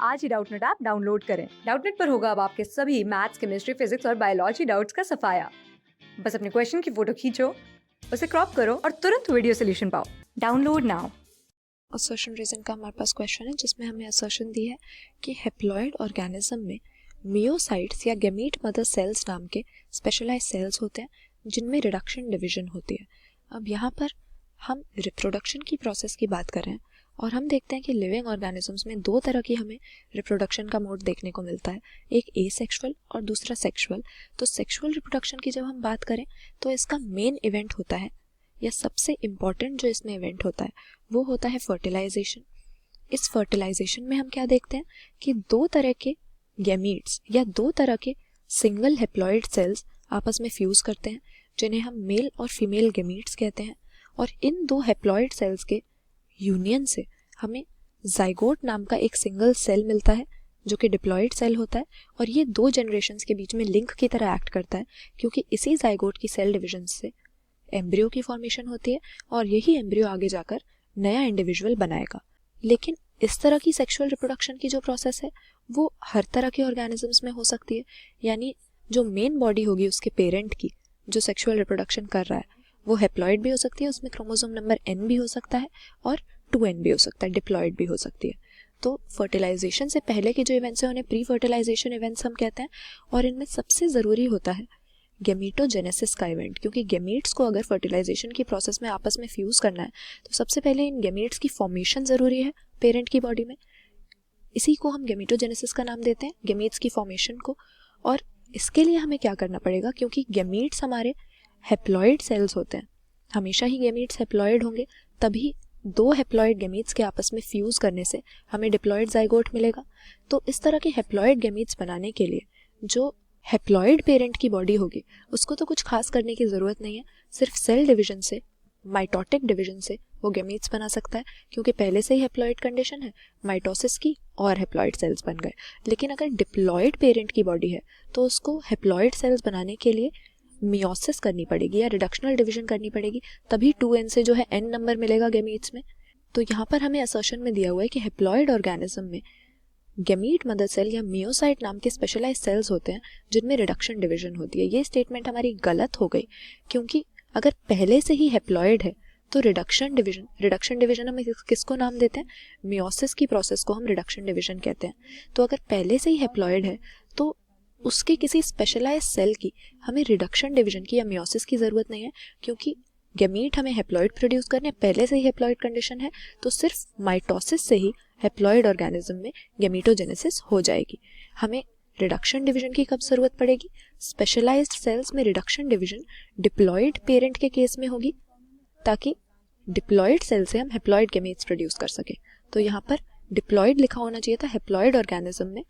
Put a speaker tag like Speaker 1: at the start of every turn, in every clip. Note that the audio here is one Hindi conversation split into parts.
Speaker 1: आज ही डाउटनेट ऐप डाउनलोड करें। डाउटनेट पर होगा अब आपके सभी मैथ्स, केमिस्ट्री, फिजिक्स और बायोलॉजी डाउट्स का सफाया। बस अपने क्वेश्चन की फोटो खींचो, उसे क्रॉप करो और तुरंत वीडियो सोल्यूशन पाओ। Download now.
Speaker 2: असर्शन रीजन का हमारे पास क्वेश्चन है जिसमें हमें असर्शन दी है कि हैप्लॉइड ऑर्गेनिज्म में मियोसाइट्स या गैमीट मदर सेल्स नाम के स्पेशलाइज सेल्स होते हैं जिनमें रिडक्शन डिवीजन होती है। अब यहाँ पर हम रिप्रोडक्शन की प्रोसेस की बात कर रहे हैं और हम देखते हैं कि लिविंग ऑर्गेनिजम्स में दो तरह की हमें रिप्रोडक्शन का मोड देखने को मिलता है, एक एसेक्सुअल और दूसरा सेक्सुअल। तो सेक्सुअल रिप्रोडक्शन की जब हम बात करें तो इसका मेन इवेंट होता है या सबसे इम्पॉर्टेंट जो इसमें इवेंट होता है वो होता है फर्टिलाइजेशन। इस फर्टिलाइजेशन में हम क्या देखते हैं कि दो तरह के गैमीट्स या दो तरह के सिंगल हैप्लॉइड सेल्स आपस में फ्यूज करते हैं जिन्हें हम मेल और फीमेल गैमीट्स कहते हैं। और इन दो हैप्लॉइड सेल्स के यूनियन से हमें जाइगोट नाम का एक सिंगल सेल मिलता है जो कि डिप्लॉइड सेल होता है और ये दो जनरेशन्स के बीच में लिंक की तरह एक्ट करता है क्योंकि इसी जाइगोट की सेल डिविजन से एम्ब्रियो की फॉर्मेशन होती है और यही एम्ब्रियो आगे जाकर नया इंडिविजुअल बनाएगा। लेकिन इस तरह की सेक्सुअल रिप्रोडक्शन की जो प्रोसेस है वो हर तरह के ऑर्गेनिजम्स में हो सकती है, यानी जो मेन बॉडी होगी उसके पेरेंट की जो सेक्सुअल रिप्रोडक्शन कर रहा है वो हैप्लॉइड भी हो सकती है, उसमें क्रोमोसोम नंबर n भी हो सकता है और 2n भी हो सकता है, डिप्लॉइड भी हो सकती है। तो फर्टिलाइजेशन से पहले के जो इवेंट्स हैं उन्हें प्री फर्टिलाइजेशन इवेंट्स हम कहते हैं और इनमें सबसे ज़रूरी होता है गैमीटोजेनेसिस का इवेंट, क्योंकि गैमीट्स को अगर फर्टिलाइजेशन की प्रोसेस में आपस में फ्यूज करना है तो सबसे पहले इन गैमीट्स की फॉर्मेशन ज़रूरी है पेरेंट की बॉडी में। इसी को हम गैमीटोजेनेसिस का नाम देते हैं, गैमीट्स की फॉर्मेशन को। और इसके लिए हमें क्या करना पड़ेगा, क्योंकि गैमीट्स हमारे हैप्लॉइड सेल्स होते हैं, हमेशा ही गैमीट्स हैप्लॉइड होंगे, तभी दो हैप्लॉइड गैमीट्स के आपस में फ्यूज करने से हमें डिप्लॉइड जाइगोट मिलेगा। तो इस तरह के हैप्लॉइड गैमीट्स बनाने के लिए जो हैप्लॉइड पेरेंट की बॉडी होगी उसको तो कुछ खास करने की ज़रूरत नहीं है, सिर्फ सेल डिवीजन से, माइटोटिक डिवीजन से वो गैमीट्स बना सकता है क्योंकि पहले से ही हैप्लॉइड कंडीशन है, माइटोसिस की और हैप्लॉइड सेल्स बन गए। लेकिन अगर डिप्लॉइड पेरेंट की बॉडी है तो उसको हैप्लॉइड सेल्स बनाने के लिए मियोसिस करनी पड़ेगी या रिडक्शनल डिवीजन करनी पड़ेगी, तभी 2n से जो है n नंबर मिलेगा गैमीट्स में। तो यहाँ पर हमें असर्शन में दिया हुआ है कि हैप्लॉइड ऑर्गेनिज्म में गैमीट मदर सेल या मियोसाइट नाम के स्पेशलाइज सेल्स होते हैं जिनमें रिडक्शन डिवीजन होती है। ये स्टेटमेंट हमारी गलत हो गई क्योंकि अगर पहले से ही हैप्लॉइड है तो रिडक्शन डिवीजन हम किसको नाम देते हैं, मियोसिस की प्रोसेस को हम रिडक्शन डिवीजन कहते हैं। तो अगर पहले से ही हैप्लॉइड है तो उसके किसी स्पेशलाइज सेल की हमें रिडक्शन डिवीजन की या मियोसिस की ज़रूरत नहीं है क्योंकि गैमीट हमें हैप्लॉइड प्रोड्यूस करने पहले से ही हैप्लॉइड कंडीशन है, तो सिर्फ माइटोसिस से ही हैप्लॉइड ऑर्गेनिज्म में गैमीटोजेनेसिस हो जाएगी। हमें रिडक्शन डिवीजन की कब ज़रूरत पड़ेगी, स्पेशलाइज्ड सेल्स में रिडक्शन डिवीजन डिप्लॉइड पेरेंट के केस में होगी ताकि डिप्लॉइड सेल से हम हैप्लॉइड गैमीट्स प्रोड्यूस कर सकें। तो यहाँ पर डिप्लॉइड लिखा होना चाहिए था, हैप्लॉइड ऑर्गेनिज्म में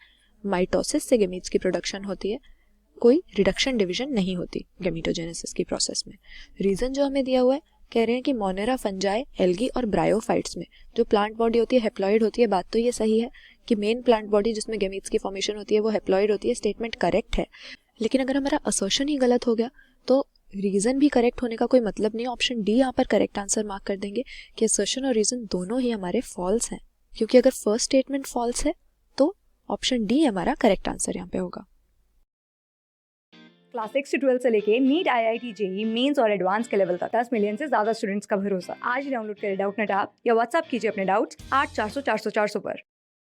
Speaker 2: माइटोसिस से गैमीट्स की प्रोडक्शन होती है, कोई रिडक्शन डिवीजन नहीं होती गैमीटोजेनेसिस की प्रोसेस में। रीज़न जो हमें दिया हुआ है, कह रहे हैं कि मोनेरा, फंजाई, एल्गी और ब्रायोफाइट्स में जो प्लांट बॉडी होती है हैप्लॉइड होती है। बात तो ये सही है कि मेन प्लांट बॉडी जिसमें गैमीट्स की फॉर्मेशन होती है वो हैप्लॉइड होती है, स्टेटमेंट करेक्ट है। लेकिन अगर हमारा असर्शन ही गलत हो गया तो रीज़न भी करेक्ट होने का कोई मतलब नहीं। ऑप्शन डी यहाँ पर करेक्ट आंसर मार्क कर देंगे कि असर्शन और रीज़न दोनों ही हमारे फॉल्स हैं, क्योंकि अगर फर्स्ट स्टेटमेंट फॉल्स है तो ऑप्शन डी हमारा करेक्ट आंसर यहाँ पे होगा।
Speaker 1: क्लास 6 से 12 से लेके नीट, IIT, JEE मेंस और एडवांस के लेवल तक 10 मिलियन से ज्यादा स्टूडेंट्स का भरोसा। आज ही डाउनलोड करें डाउटनेट ऐप या व्हाट्सएप कीजिए अपने डाउट्स 8400 400 400 पर।